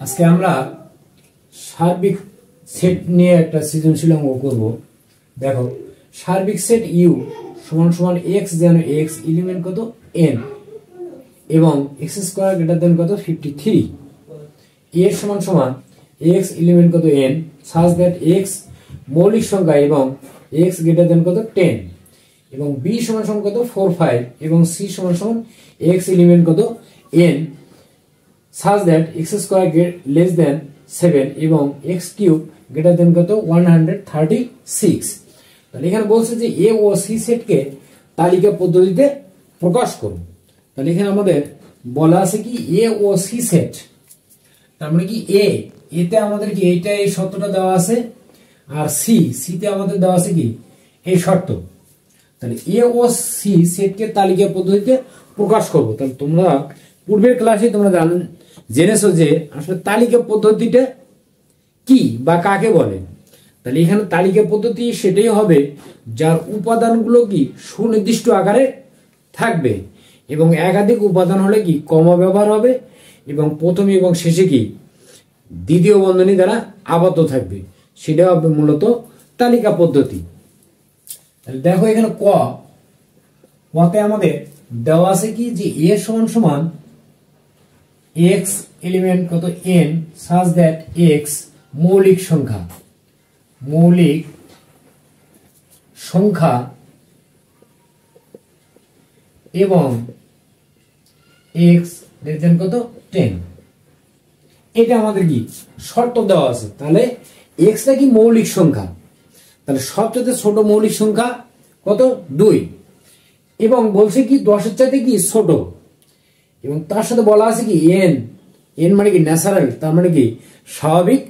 আজকে আমরা সার্বিক সেট নিয়ে একটা সৃজনশীল অঙ্ক করব। দেখো, সার্বিক সেট ইউ সমান সমান এক্স, যেন এক্স এলিমেন্ট কত এন এবং এক্স স্কোয়ার গ্রেটার দেন কত 53। এ সমান সমান এক্স এলিমেন্ট কত এন সাজ দ্যাট এক্স মৌলিক সংখ্যা এবং এক্স গ্রেটার দেন কত 10 এবং বি সমান সমান কত 4 5 এবং সি সমান সমান এক্স এলিমেন্ট কত N such that x square less than 7 এবং x cube greater than কত 136। তাহলে এখানে বলছে যে এ ও সি সেটকে তালিকা পদ্ধতিতে প্রকাশ করুন। তাহলে এখানে আমাদের বলা আছে কি এ ও সি সেট, তার মানে কি এতে আমাদের কি এইটা এই শর্তটা দেওয়া আছে, আর সিতে আমাদের দেওয়া আছে কি এই শর্ত। তাহলে এ ও সি সেটকে তালিকা পদ্ধতিতে প্রকাশ করব। তাহলে তোমরা পূর্বের ক্লাসে তোমরা জেনেছো যে আসলে তালিকা পদ্ধতিটা কি বা কাকে বলে। তাহলে এখানে তালিকা পদ্ধতি সেটাই হবে যার উপাদানগুলো কি সুনির্দিষ্ট আকারে থাকবে এবং একাধিক উপাদান হলে কি কমা ব্যবহার হবে এবং প্রথম এবং শেষে কি দ্বিতীয় বন্ধনী দ্বারা আবদ্ধ থাকবে, সেটা হবে মূলত তালিকা পদ্ধতি। তাহলে দেখো এখানে কতে আমাদের দেওয়া আছে কি যে এ সমান সমান x এলিমেন্ট কত n such that x মৌলিক সংখ্যা এবং x লেস কত 10। এটা আমাদের কি শর্ত দেওয়া আছে। তাহলে x টা কি মৌলিক সংখ্যা, তাহলে সবচেয়ে ছোট মৌলিক সংখ্যা কত 2 এবং বলছে কি 10 এর চাইতে কি ছোট, এবং তার সাথে বলা আছে কি এন মানে কি ন্যাচারাল, তার মানে কি স্বাভাবিক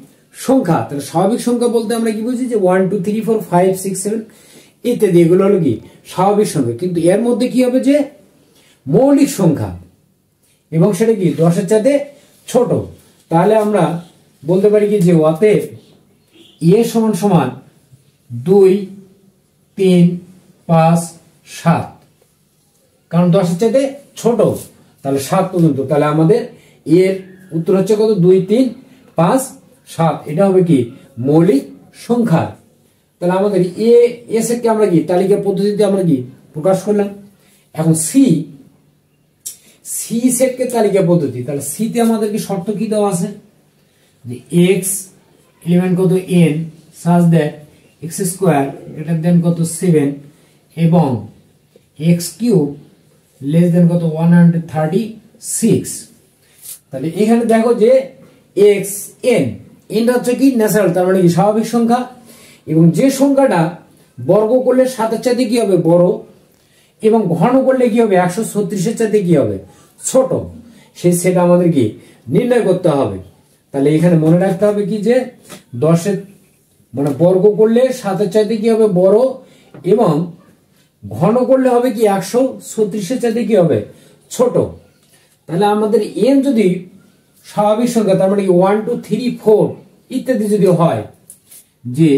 সংখ্যা। তাহলে স্বাভাবিক সংখ্যা বলতে আমরা কি বুঝি যে 1 2 3 4 5 6 7 ইত্যাদি, এগুলো হলো কি স্বাভাবিক সংখ্যা, কিন্তু এর মধ্যে কি হবে যে মৌলিক সংখ্যা এবং সেটা কি 10 এর চাইতে ছোট। তাহলে আমরা বলতে পারি কি যে অতএব এ সমান সমান 2 3 5 7, কারণ 10 এর চাইতে ছোট, তাহলে 7 পর্যন্ত। তাহলে আমাদের এর উত্তর হচ্ছে কত 2 3 5 7, এটা হবে কি মৌলিক সংখ্যা। তাহলে আমাদের এ সেটকে আমরা কি তালিকা পদ্ধতিতে আমরা কি প্রকাশ করলাম। এখন সি সেটকে তালিকা পদ্ধতি, তাহলে সিতে আমাদের কি শর্ত কি দেওয়া আছে যে এক্স এলিমেন্ট কত N such that x square greater than কত 7 এবং এক্স কিউব লেস দেন কত 136। তাহলে এখানে দেখো যে এক্স এন হচ্ছে কি ন্যাচারাল, তার মানে কি স্বাভাবিক সংখ্যা, এবং যে সংখ্যাটা বর্গ করলে 7 এর চাইতে কি হবে বড় এবং ঘন করলে কি হবে 136 এর চাইতে কি হবে ছোট, সেই সেটা আমাদের কি নির্ণয় করতে হবে। তাহলে এখানে মনে রাখতে হবে কি যে 10 এর মানে বর্গ করলে 7 এর চাইতে কি হবে বড় এবং ঘন করলে হবে কি 136 এর চাইতে কি হবে ছোট। তাহলে আমাদের এন যদি স্বাভাবিক সংখ্যা, তার মানে 1 2 3 4 ইত্যাদি যদি হয়, যে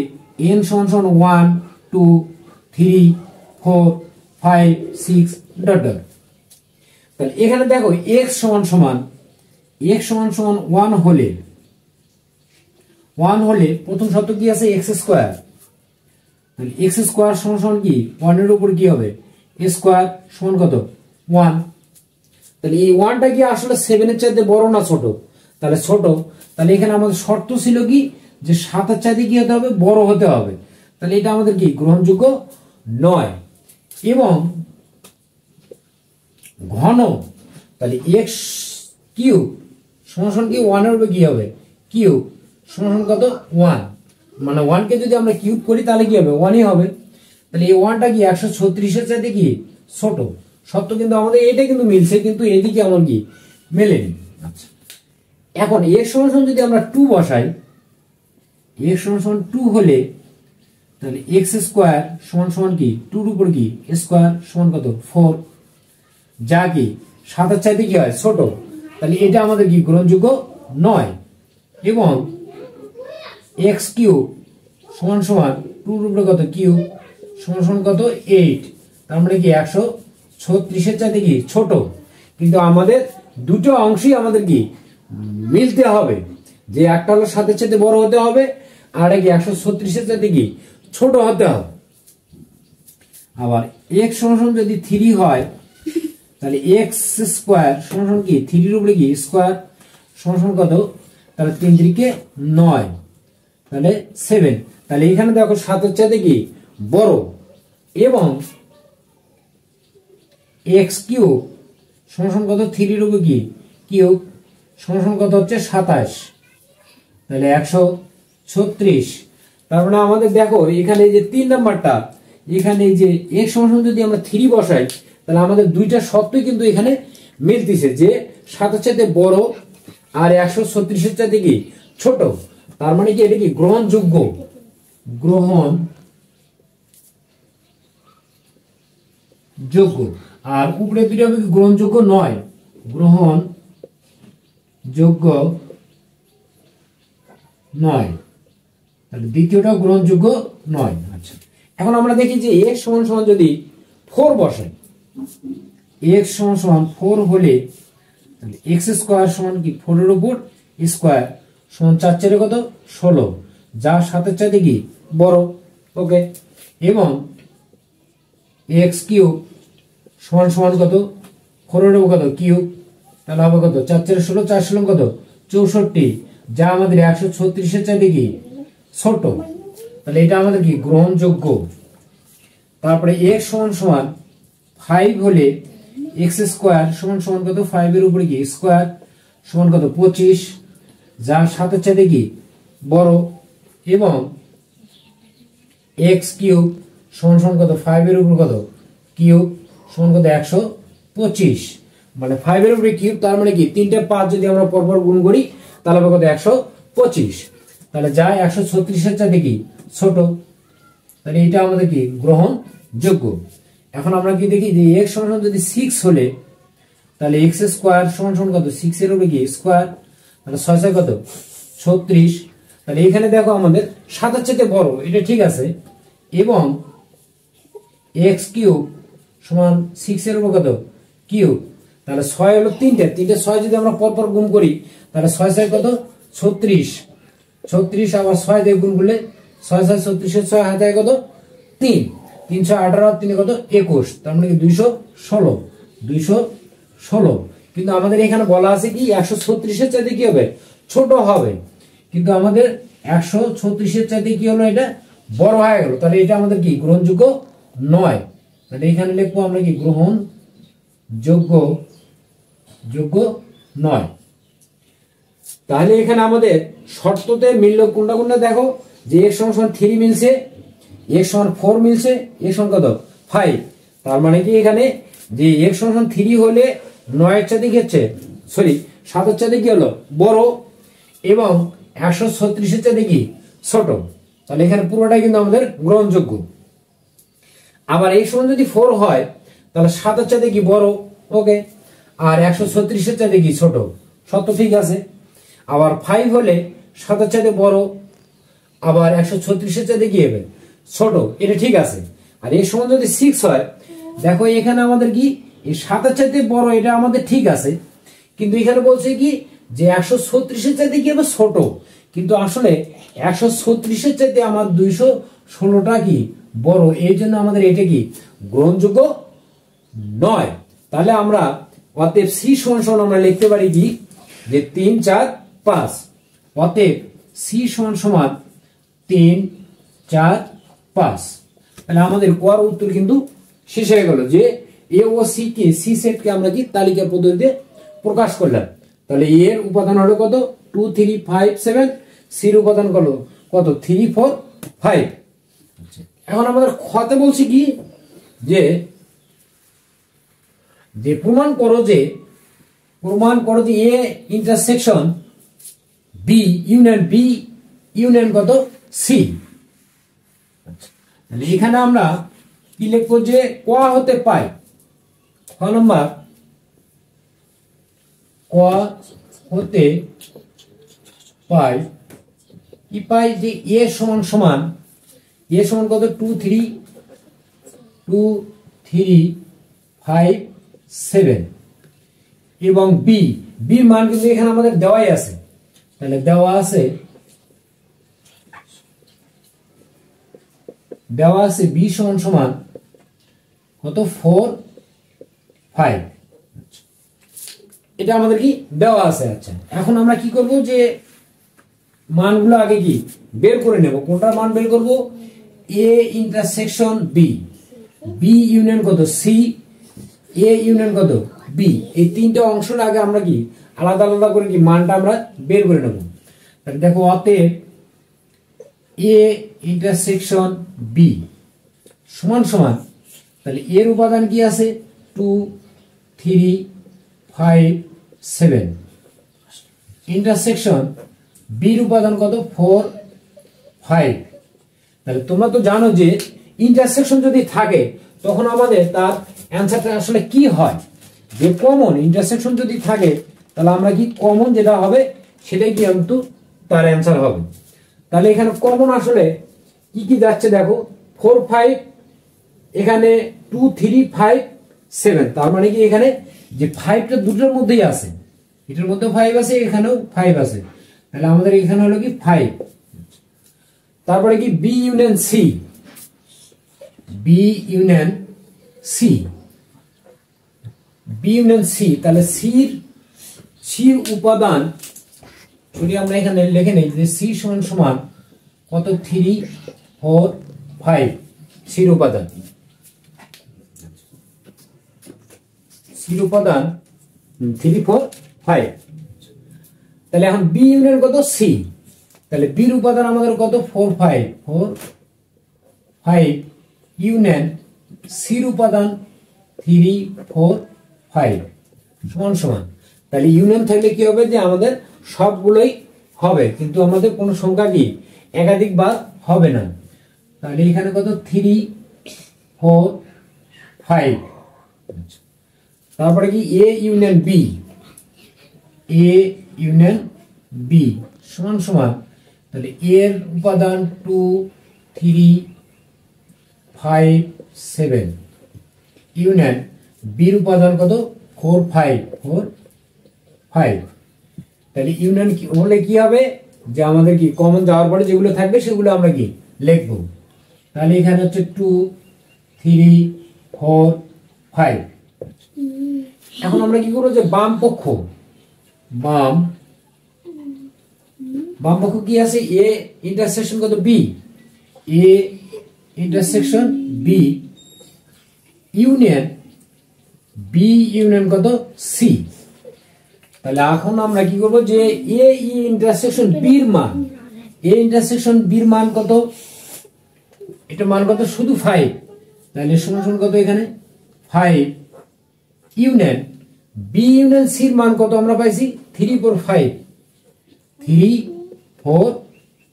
এন সমান সমান 1 2 3 4 5 6 ডট ডট। তাহলে এখানে দেখো x সমান সমান 1 হলে প্রথম শর্ত কি আছে x স্কয়ার। তাহলে x স্কয়ার সমান সমান কি 1 এর উপর কি হবে স্কয়ার সমান কত 1। তাহলে এই 1টা কি আসলে 7 এর চাইতে বড় না ছোট, তাহলে ছোট। তাহলে এখানে আমাদের শর্ত ছিল কি যে 7 এর চাইতে কি হতে হবে বড় হতে হবে, তাহলে এটা আমাদের কি গ্রহণযোগ্য নয়। এবং ঘন, তাহলে x কিউব সমান সমান কি 1 এর উপর কি হবে কিউব সমান সমান কত 1, মানে 1 কে যদি আমরা কিউব করি তাহলে কি হবে 1ই হবে। তাহলে এই 1টা কি 136 এর চাইতে কি ছোট সত্য, কিন্তু আমাদের এটা কিন্তু মিলছে, কিন্তু এদিকে আমার কি মেলেনি। আচ্ছা, এখন x সমান সমান যদি আমরা 2 বসাই, x সমান সমান 2 হলে তাহলে x স্কয়ার সমান সমান কি 2 এর উপর কি স্কয়ার সমান কত 4, যা কি 7 এর চাইতে কি হয় ছোট, তাহলে এটা আমাদের কি গ্রহণযোগ্য নয়। এবং x কিউব সমান সমান 2 এর উপর কত কিউব সমান সমান কত 8, তার মানে কি 136 এর চাইতে কি ছোট, কিন্তু আমাদের দুটো অংশই আমাদের কি মিলতে হবে। যে একটা হলো 7-এর চাইতে বড় হতে হবে, আর কি 136-এর চাইতে কি ছোট হতে হবে। আবার x সমান যদি 3 হয় তাহলে x স্কয়ার সমান কি 3 এর উপরে কি স্কয়ার সমান কত, তাহলে 3 3 9, তাহলে 7। তাহলে এখানে দেখো 7-এর চাইতে কি বড়, এবং x কিউব সমান কত 3 এর উপরে কি কিউব সমান কত হচ্ছে 27, তাহলে 136। তার মানে আমাদের দেখো এখানে যে 3 নাম্বারটা, এখানে এই যে x সমান যদি আমরা 3 বসাই তাহলে আমাদের দুইটা শর্তই কিন্তু এখানে মিলতিছে, যে 7-এর চাইতে বড় আর 136-এর চাইতে কি ছোট। তার মানে কি এটা কি গ্রহণযোগ্য, গ্রহণযোগ্য। আর উপরে দুইটা গ্রহণযোগ্য নয়, গ্রহণযোগ্য নয়, তাহলে দ্বিতীয়টা গ্রহণযোগ্য নয়। আচ্ছা, এখন আমরা দেখি যে x সমান সমান যদি 4 বসাই, x সমান সমান 4 হলে তাহলে x স্কয়ার সমান কি 4 এর উপর স্কয়ার সমান 4 4 কত 16, যা 7-এর চাইতে কি বড়। ওকে, এবং x কিউব সমান সমান কত 4 এর উপর কত কিউব, তাহলে হবে কত 4 4 16, 4 16 কত 64, যা আমাদের 136-এর চাইতে কি ছোট। তাহলে এটা আমাদের কি গ্রহণযোগ্য। তারপরে x সমান সমান 5 হলে x স্কয়ার সমান সমান কত 5 এর উপরে কি স্কয়ার সমান কত 25, যা 7-এর চাইতে কি বড়, এবং x কিউব সমান সমান কত 5 এর উপর কত কিউব সমান কত 125, মানে 5 এর উপরে কিউব, তার মানে কি 3টে 5 যদি আমরা পরপর গুণ করি তাহলে হবে কত 125, তাহলে যা 136-এর চাইতে কি ছোট। তাহলে এটা আমাদের কি গ্রহণযোগ্য। এখন আমরা কি দেখি যে x সমান যদি 6 হলে তাহলে x স্কয়ার সমান সমান কত 6 এর উপরে কি স্কয়ার, তাহলে 6 6 কত 36। তাহলে এখানে দেখো আমাদের 7-এর চাইতে বড়, এটা ঠিক আছে, এবং x কিউব সমান 6 এর উপর কত কিউব, তাহলে 6 হলো 3টে 6 যদি আমরা পরপর গুণ করি তাহলে 6 6 কত 36, 36 আবার 6 দিয়ে গুণ করলে 6 6 36 6 হাতে কত 3, 318 3 কত 21, তার মানে কি 216। কিন্তু আমাদের এখানে বলা আছে কি 136-এর চাইতে কি হবে ছোট হবে, কিন্তু আমাদের 136-এর চাইতে কি হলো এটা বড় হয়ে গেল, তাহলে এটা আমাদের কি গ্রহণযোগ্য নয়। তাহলে এখানে লিখবো আমরা কি গ্রহণযোগ্য নয়। তাহলে এখানে আমাদের শর্ততে মিলল কোনটা কোনটা দেখো, যে x সমান 3 মিলছে, x সমান 4 মিলছে, x সমান কত 5। তার মানে কি এখানে যে x সমান 3 হলে 9-এর চাইতে কি হচ্ছে 7-এর চাইতে কি হলো বড়, এবং 136-এর চাইতে কি ছোট। তাহলে এখানে পুরোটাই কিন্তু আমাদের গ্রহণযোগ্য। আবার x সমান যদি 4 হয় তাহলে 7-এর চাইতে কি বড়, ওকে, আর 136-এর চাইতে কি ছোট, সত্য ঠিক আছে। আবার 5 হলে 7-এর চাইতে বড়, আবার 136-এর চাইতে কি হবে ছোট, এটা ঠিক আছে। আর x সমান যদি 6 হয়, দেখো এখানে আমাদের কি এই 7-এর চাইতে বড়, এটা আমাদের ঠিক আছে, কিন্তু এখানে বলছে কি যে 136-এর চাইতে কি হবে ছোট, কিন্তু আসলে 136-এর চাইতে আমার 216টা কি বড়, এই জন্য আমাদের এটা কি গ্রহণযোগ্য নয়। তাহলে আমরা অতএব c সমান সমান আমরা লিখতে পারি কি যে 3 4 5, অতএব c সমান সমান 3 4 5। তাহলে আমাদের কোয়ার উত্তর কিন্তু শেষ হয়ে গেল, যে এ ও সি কে সি সেটকে আমরা কি তালিকা পদ্ধতিতে প্রকাশ করলাম। তাহলে এ এর উপাদান হলো কত 2 3 5 7, সি এর উপাদান হলো কত 3 4 5। এখন আমাদের খতে বলছি কি যে প্রমাণ করো যে এ ইন্টারসেকশন বি ইউনিয়ন কত সি। তাহলে এখানে আমরা কি লিখবো যে ক হতে পাই, ক নাম্বার ক হতে পাই কি পাই যে এ সমান সমান কত 2 3 5 7, এবং বি মান কিন্তু এখানে আমাদের দেওয়াই আছে, তাহলে দেওয়া আছে b সমান সমান কত 4 5, এটা আমাদের কি দেওয়া আছে। আচ্ছা এখন আমরা কি করব যে মানগুলো আগে কি বের করে নেব। কোনটার মান বের করব? a intersection b, b union কত c, a ইউনিয়ন কত b, এই তিনটা অংশের আগে আমরা কি আলাদা আলাদা করে কি মানটা আমরা বের করে নেব। তাহলে দেখো অতএব a ইন্টারসেকশন b সমান সমান, তাহলে এর উপাদান কি আছে 2 3 5 7, ইন্টারসেকশন বির উপাদান কত 4 5। তাহলে তোমরা তো জানো যে ইন্টারসেকশন যদি থাকে তখন আমাদের তার অ্যান্সারটা আসলে কি হয়, যে কমন ইন্টারসেকশন যদি থাকে তাহলে আমরা কি কমন যেটা হবে সেটাই কিন্তু তার অ্যান্সার হবে। তাহলে এখানে কমন আসলে কি কি যাচ্ছে দেখো 4 5, এখানে 2 3 5 7, তার মানে কি এখানে যে 5টা দুটোর মধ্যেই আছে, এটার মধ্যে 5 আছে এখানেও 5 আছে, তাহলে আমাদের এখানে হলো কি 5। তারপরে কি B union C, B union C, B union C, তাহলে সির উপাদান যদি আমরা এখানে লিখে নেই যে সি সমান সমান কত 3 4 5, সির উপাদান, সির উপাদান 3 4 5। তাহলে এখন বি ইউনিয়ন কত সি, তাহলে বির উপাদান আমাদের কত 4 5 ইউনিয়ন সির উপাদান 3 4 5 সমান সমান। তাহলে ইউনিয়ন থাকলে কি হবে যে আমাদের সবগুলোই হবে, কিন্তু আমাদের কোনো সংখ্যা কি একাধিক বার হবে না। তাহলে এখানে কত 3 4 5, তারপরে কি A union B, A union B সমান সমান, তাহলে এর উপাদান 2 3 5 7 ইউনিয়ন বির উপাদান কত 4 5 5। তাহলে ইউনিয়ন কি হলে কি হবে যে আমাদের কি কমন যাওয়ার পরে যেগুলো থাকবে সেগুলো আমরা কি লিখব। তাহলে এখানে হচ্ছে 2 3 4 5। এখন আমরা কি করব যে বাম পক্ষ কি আছে এ ইন্টারসেকশন কত B, A intersection B union কত সি। তাহলে এখন আমরা কি করব যে এ ইন্টারসেকশন বির মান, এ ইন্টারসেকশন বির মান কত, এটা মান কত শুধু 5, তাহলে সমান কত এখানে 5 ইউনিয়ন বি ইউনিয়ন সির মান কত আমরা পাইছি 3 4 5, 3 4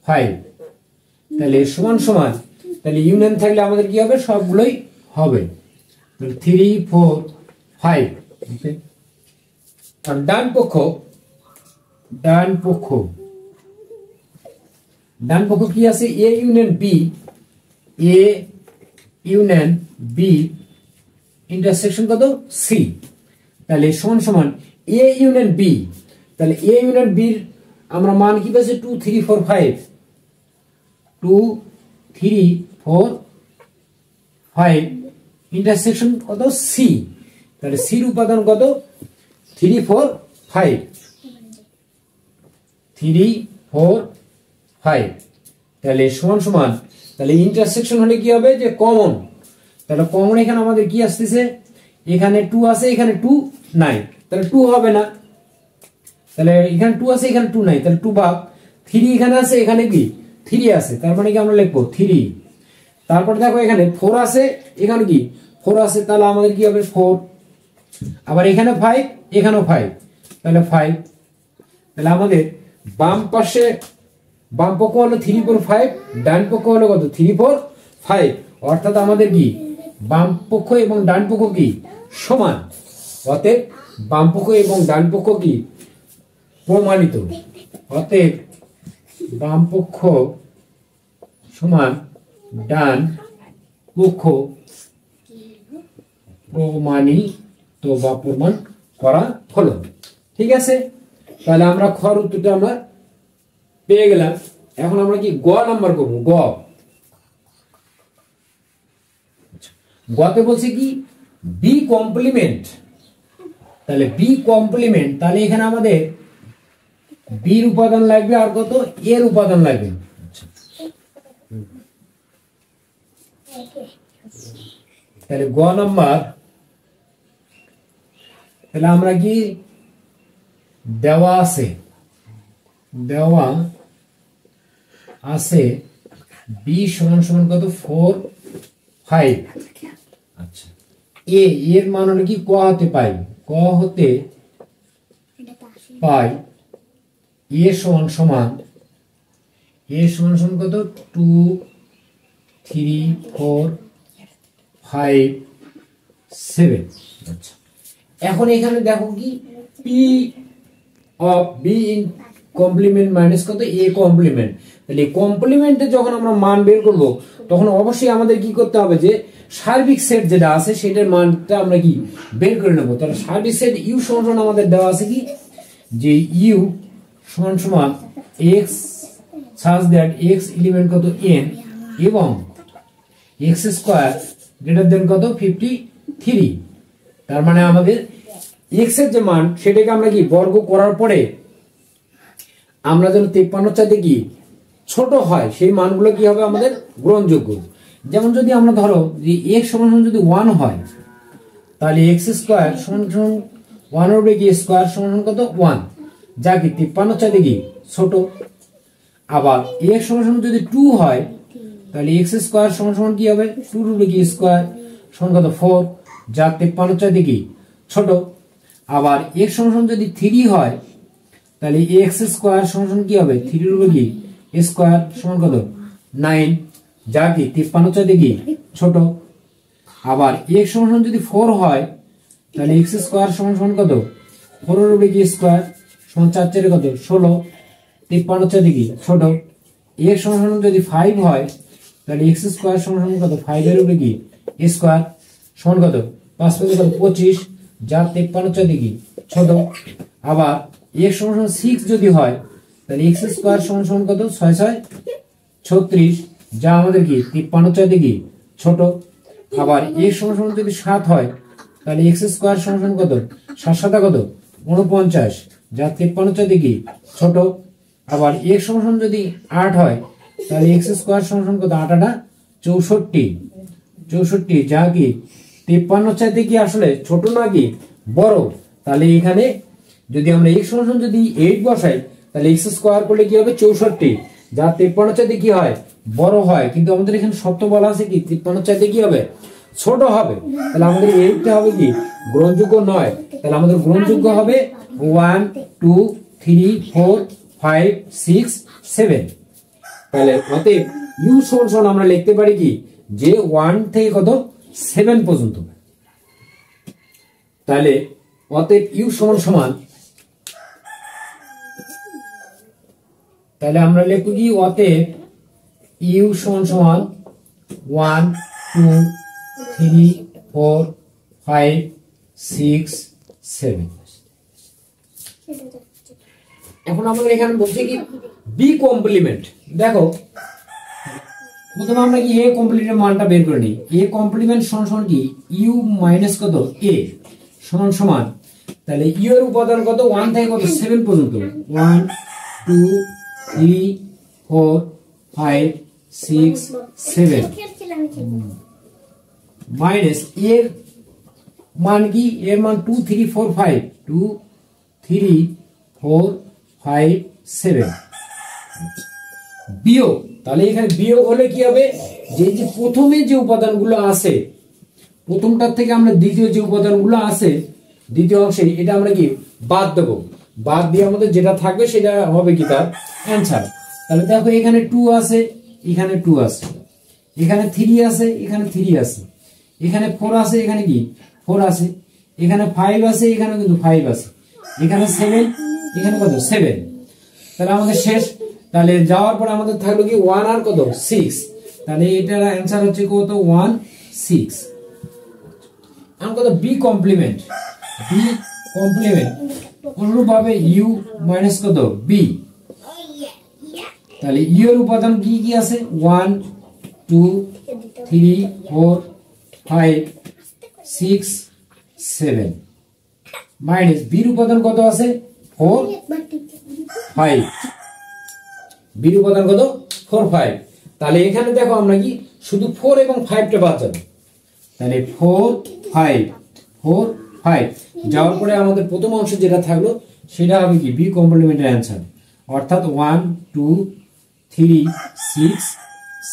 5, তাহলে সমান সমান, তাহলে ইউনিয়ন থাকলে আমাদের কি হবে সবগুলোই হবে, তাহলে 3 4 5। আর ডান পক্ষ কি আছে এ ইউনিয়ন বি ইন্টারসেকশন কত সি, তাহলে সমান সমান এ ইউনিয়ন বি, তাহলে এ ইউনিয়ন বির আমরা মান কি পাচ্ছি 2 3 4 5, 2 3 4 5 ইন্টারসেকশন কত সি, তাহলে সির উপাদান কত 3 4 5 3 4 5, তাহলে সমান সমান, তাহলে ইন্টারসেকশন হলে কি হবে যে কমন, তাহলে কমন এখানে আমাদের কি আসতেছে এখানে 2 আছে এখানে 2 নাই, তাহলে 2 হবে না, তাহলে এখানে 2 আছে এখানে 2 নাই, তাহলে 2 ভাগ 3 এখানে আছে এখানে কি 3 আছে, তার মানে কি আমরা লিখবো 3। তারপর দেখো এখানে 4 আছে এখানে কি 4 আছে, তাহলে আমাদের কি হবে 4, আবার এখানে 5 এখানেও 5, তাহলে 5। তাহলে আমাদের বাম পক্ষ হলো 3 4 5, ডান পক্ষ হলো কত 3 4 5, অর্থাৎ আমাদের কি বাম পক্ষ এবং ডান পক্ষ কি সমান, অতএব বাম পক্ষ এবং ডান পক্ষ কি প্রমাণিত, অতএব বাম পক্ষ সমান ডান পক্ষ প্রমাণিত বা প্রমাণ করা হলো। ঠিক আছে, তাহলে আমরা খর উত্তরটা আমরা পেয়ে গেলাম। এখন আমরা কি গ নাম্বার করব। গতে বলছে কি বি কমপ্লিমেন্ট। তাহলে বি কমপ্লিমেন্ট, তাহলে এখানে আমাদের বির উপাদান লাগবে আর কত এর উপাদান লাগবে। তাহলে গ নাম্বার, তাহলে আমরা কি দেওয়া আছে বি সমান সমান কত 4 5। আচ্ছা, এর মান হলো কি ক হতে পাই, ক হতে পাই এ সমান সমান কত 2 3 4 5 7। আচ্ছা, এখন এখানে দেখো কি P of B in complement minus কত এ কমপ্লিমেন্ট। তাহলে কমপ্লিমেন্টে যখন আমরা মান বের করব তখন অবশ্যই আমাদের কি করতে হবে, যে সার্বিক সেট যেটা আছে সেটার মানটা আমরা কি বের করে নেব। তাহলে সার্বিক সেট ইউ সমান আমাদের দেওয়া আছে কি যে ইউ সমান সমান x such that x element কত এন এবং এক্স স্কোয়ার গ্রেটার দেন কত 53। তার মানে আমাদের এক্স এর যে মান সেটাকে আমরা কি বর্গ করার পরে আমরা যেন 53 চাইতে কি ছোট হয় সেই মানগুলো কি হবে আমাদের গ্রহণযোগ্য। যেমন যদি আমরা ধরো যে x সমান যদি 1 হয় তাহলে x স্কয়ার সমান 1 এর উপরে কি স্কয়ার সমান কত 1, যা কি 53 চাইতে কি ছোট। আবার x সমান যদি 2 হয় তাহলে x স্কয়ার সমান কি হবে 2 এর উপরে কি স্কয়ার সমান কত 4, যা 53 চাইতে কি ছোট। আবার x সমান যদি 3 হয় তাহলে x স্কয়ার সমান কি হবে 3 এর উপরে কি স্কয়ার সমান কত 9, যা কি 53 চাইতে কি ছোট। আবার x সমান যদি 4 হয় তাহলে x স্কয়ার সমান কত 4 এর উপরে কি স্কয়ার সমান 4 4 কত 16, 53 চাইতে কি ছোট। x সমান যদি 5 হয় তাহলে x স্কয়ার সমান কত 5 এর উপরে কি স্কয়ার সমান কত 5 5 কত 25, যা 53 চাইতে কি ছোট। আবার x সমান 6 যদি হয় তাহলে x স্কয়ার সমান কত 6 6 36, যা আমাদের কি 53 চাইতে কি ছোট। আবার x সমান যদি 7 হয় তাহলে x স্কয়ার সমান কত 7 7 কত 49, যা 53 চাইতে কি ছোট। আবার x সমান যদি 8 হয় তাহলে x স্কয়ার সমান কত 8 8 64, যা কি 53 চাইতে কি আসলে ছোট নাকি বড়। তাহলে এখানে যদি আমরা x সমান যদি 8 বসাই তাহলে x স্কয়ার করলে কি হবে 64, যা 53 চাইতে কি হয় বড় হয়। কিন্তু আমাদের এখানে শর্ত বলা আছে কি 53 চাইতে কি হবে ছোট হবে। তাহলে আমাদের এইটা হবে কি গ্রহণযোগ্য নয়। তাহলে আমাদের গ্রহণযোগ্য হবে 1 2 3 4 5 6 7। তাহলে অতএব ইউ সমান আমরা লিখতে পারি কি যে 1 থেকে কত 7 পর্যন্ত। তাহলে অতএব ইউ সমান তাহলে আমরা লিখব কি অতএব ইউ সমান 1 2 3 4 5 6 7। এখন আমাদের এখানে বলছে কি বি কমপ্লিমেন্ট। দেখো প্রথমে আমরা কি এ কমপ্লিমেন্টের মানটা বের করে নিই। এ কমপ্লিমেন্ট সমান কি ইউ মাইনাস কত এ সমান তাহলে ইউ এর উপাদান কত 1 থেকে কত 7 পর্যন্ত 1 2 3 4 5 6 7 মাইনাস এর মান কি এর মান 2 3 4 5 2 3 4 5 7 বিয়োগ। তাহলে এখানে বিয়োগ হলে কি হবে যে প্রথমে যে উপাদানগুলো আছে প্রথমটার থেকে আমরা দ্বিতীয় যে উপাদানগুলো আছে দ্বিতীয় অংশে এটা আমরা কি বাদ দেব। বাদ দিয়ে আমাদের যেটা থাকবে সেটা হবে কি তার অ্যানসার। তাহলে দেখো এখানে 2 আছে এখানে 2 আছে, এখানে 3 আছে এখানে 3 আছে, এখানে 4 আছে এখানে কি 4 আছে, এখানে 5 আছে এখানে কিন্তু 5 আছে, এখানে 7 এখানে কত 7। তাহলে আমাদের শেষ। তাহলে যাওয়ার পর আমাদের থাকলো কি 1 আর কত 6। তাহলে এটার অ্যানসার হচ্ছে কত 1 6। আমরা কত বি কমপ্লিমেন্ট অনুরূপভাবে ইউ মাইনাস কত বি তাহলে ইউ এর উপাদান কি কি আছে 1 2 3 4 5 6 7 মাইনাস বির উপাদান কত আছে 4 5 বির উপাদান কত 4 5 তাহলে এখানে দেখো আমরা কি শুধু 4 এবং 5 টা বাদ যাবে তাহলে 4 5 4 5 যাওয়ার পরে আমাদের প্রথম অংশ যেটা থাকলো সেটা হবে কি বি কমপ্লিমেন্টের অ্যানসার অর্থাৎ 1 2 3 6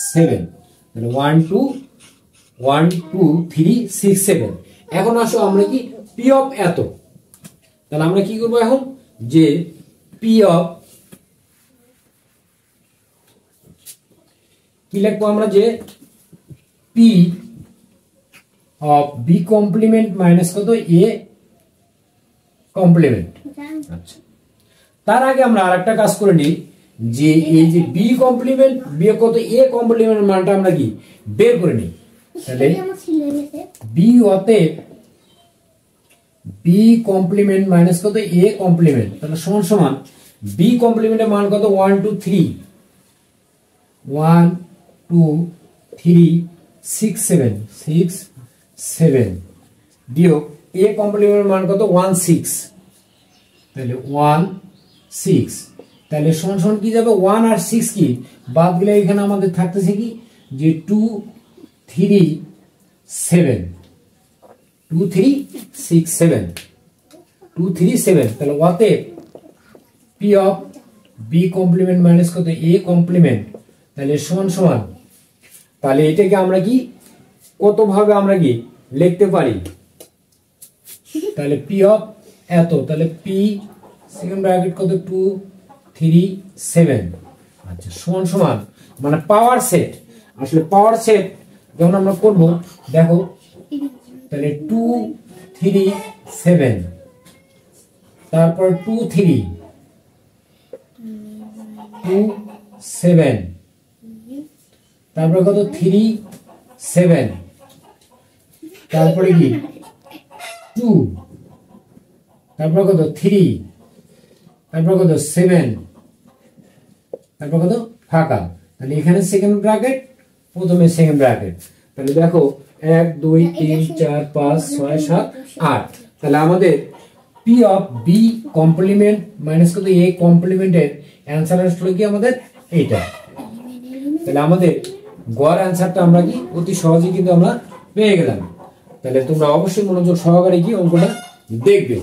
7 তাহলে 1 2 3 6 7 এখন আসো আমরা কি পি অফ এত তাহলে আমরা কি করব এখন যে পি অফ কি লিখবো আমরা যে P of B complement minus কত এ কমপ্লিমেন্ট আচ্ছা তার আগে আমরা আরেকটা কাজ করে নিই যে এই যে বি কমপ্লিমেন্ট বি কত এ কমপ্লিমেন্ট মানটা আমরা কি বের করে নিই তাহলে বি অতএব বি কমপ্লিমেন্ট মাইনাস কত এ কমপ্লিমেন্ট তাহলে সমান সমান বি কমপ্লিমেন্টের মান কত 1 2 3 1 2 3 6 7 6 7 বিয়োগ এ কমপ্লিমেন্টের মান কত 1 6 তাহলে 1 6 তাহলে সমান সমান কি যাবে 1 আর 6 কি বাদ গেলে এখানে আমাদের থাকতেছে কি যে 2 3 7 2 3 6 7 2 3 7 তাহলে অতএব P of B complement minus কত এ কমপ্লিমেন্ট তাহলে সমান সমান তাহলে এটাকে আমরা কি কত ভাবে আমরা কি লিখতে পারি তাহলে পি অফ এত তাহলে পি সেকেন্ড ব্র্যাকেট কত 2 3 7 আচ্ছা সমান সমান মানে পাওয়ার সেট আসলে পাওয়ার সেট যখন আমরা করব দেখো তাহলে 2 3 7 তারপর 2 3 2 7 তারপর কত 3 7 তারপরে কি 2 তারপর কত 3 তারপর কত 7 তারপর কত ফাঁকা তাহলে এখানে সেকেন্ড ব্র্যাকেট প্রথমে সেকেন্ড ব্র্যাকেট তাহলে দেখো 1 2 3 4 5 6 7 8 তাহলে আমাদের P of B complement minus কত এ কমপ্লিমেন্টের অ্যানসার আসলে কি আমাদের এইটা তাহলে আমাদের গড় অ্যানসারটা আমরা কি অতি সহজেই কিন্তু আমরা পেয়ে গেলাম তাহলে তোমরা অবশ্যই মনোযোগ সহকারে কি অঙ্কটা দেখবে